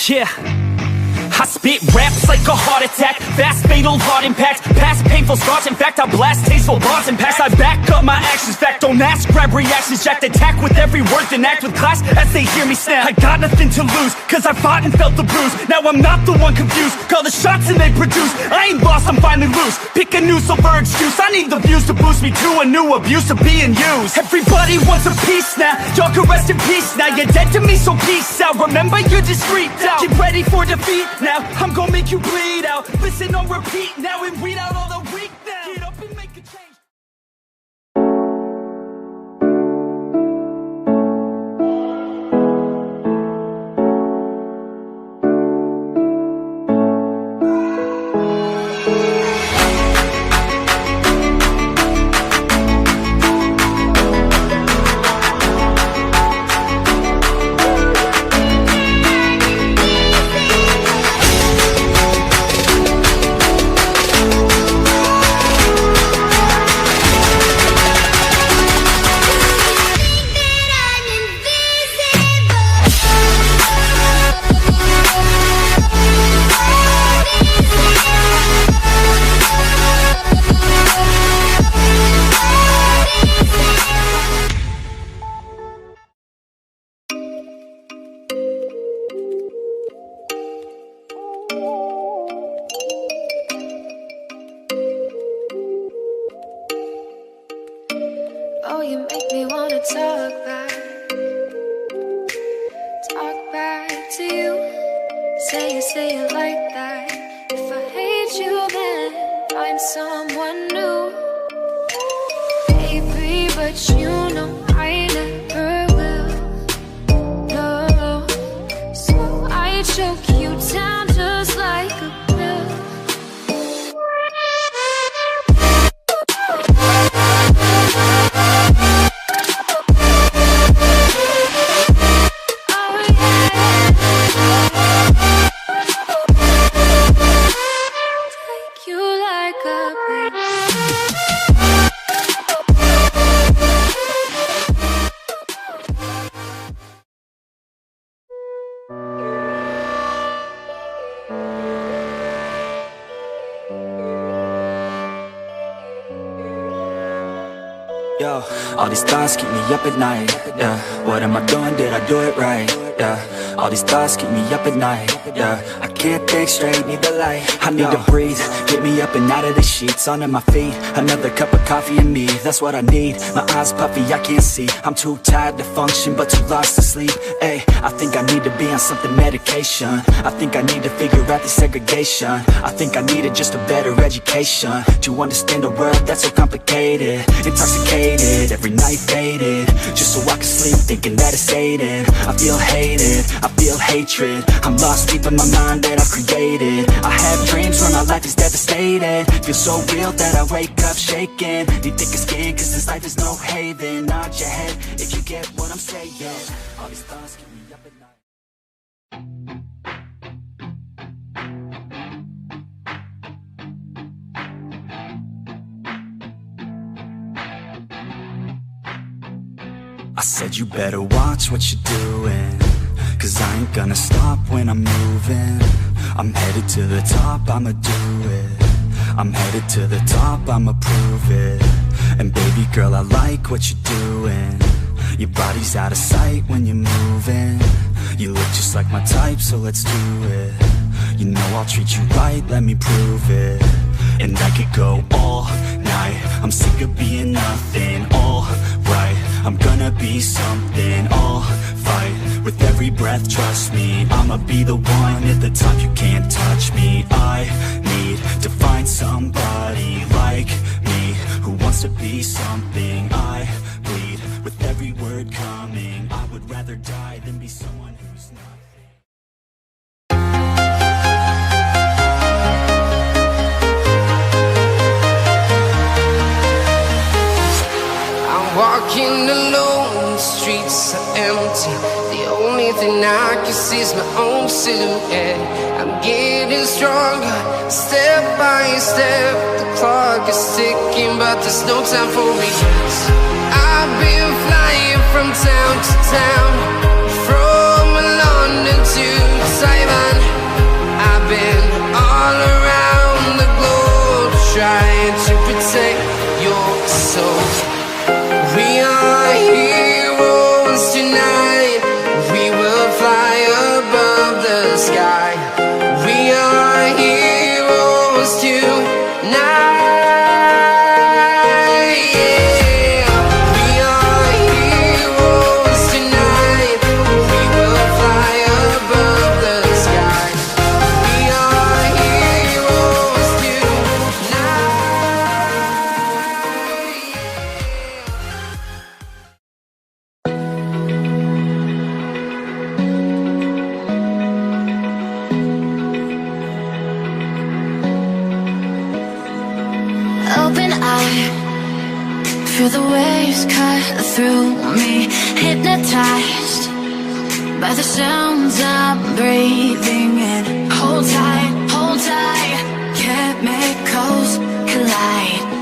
Yeah, I spit raps like a heart attack, fast fatal heart impact, past painful scars. In fact, I blast tasteful bars and packs. I back up my actions, fact don't ask, grab reactions, jacked attack with every word, then act with class as they hear me snap. I got nothing to lose, cause I fought and felt the bruise. Now I'm not the one confused, call the shots and they produce. I ain't lost, I'm finally loose, pick a new silver excuse. I need the views to boost me to a new abuse of being used. Everybody wants a piece now, y'all can rest in peace now. You're dead to me, so peace out, remember you're discreet out. Get ready for defeat now, I'm gonna make you bleed out. Listen on repeat now and weed out all the weak now. Get up and make a change. Oh, you make me wanna talk back to you. Say it like that. If I hate you, then find someone new. Baby, but you know I never will. No, so I choke you down just like a pill. Yo, all these thoughts keep me up at night. Yeah, what am I doing? Did I do it right? Yeah, all these thoughts keep me up at night. Yeah, I can't think straight, need the light. I need to breathe, get me up and out of the sheets, onto my feet. Another cup of coffee and me, that's what I need. My eyes puffy, I can't see. I'm too tired to function, but too lost to sleep. Ay, I think I need to be on something medication. I think I need to figure out the segregation. I think I needed just a better education to understand a world that's so complicated. Intoxicated, every night faded, just so I can sleep thinking that it's Satan. I feel hated, I feel hatred. I'm lost deep in my mind that I've created. I have dreams where my life is devastated. Feel so real that I wake up shaking. Need thicker skin cause this life is no haven. Nod your head if you get what I'm saying. All these thoughts keep me up at night. I said you better watch what you're doing, cause I ain't gonna stop when I'm moving. I'm headed to the top, I'ma do it. I'm headed to the top, I'ma prove it. And baby girl, I like what you're doing. Your body's out of sight when you're moving. You look just like my type, so let's do it. You know I'll treat you right, let me prove it. And I could go all night, I'm sick of being nothing. All right, I'm gonna be something. I'll fight with every breath, trust me. I'ma be the one at the top, you can't touch me. I need to find somebody like me who wants to be something. I bleed with every word coming. I would rather die than be someone who's nothing. Walking alone, the streets are empty. The only thing I can see is my own silhouette. I'm getting stronger, step by step. The clock is ticking, but there's no time for regrets. I've been flying from town to town, from London to Taiwan. So we are heroes tonight. We will fly above the sky. We are heroes tonight. Open eye, feel the waves cut through me. Hypnotized by the sounds I'm breathing in. Hold tight, chemicals collide.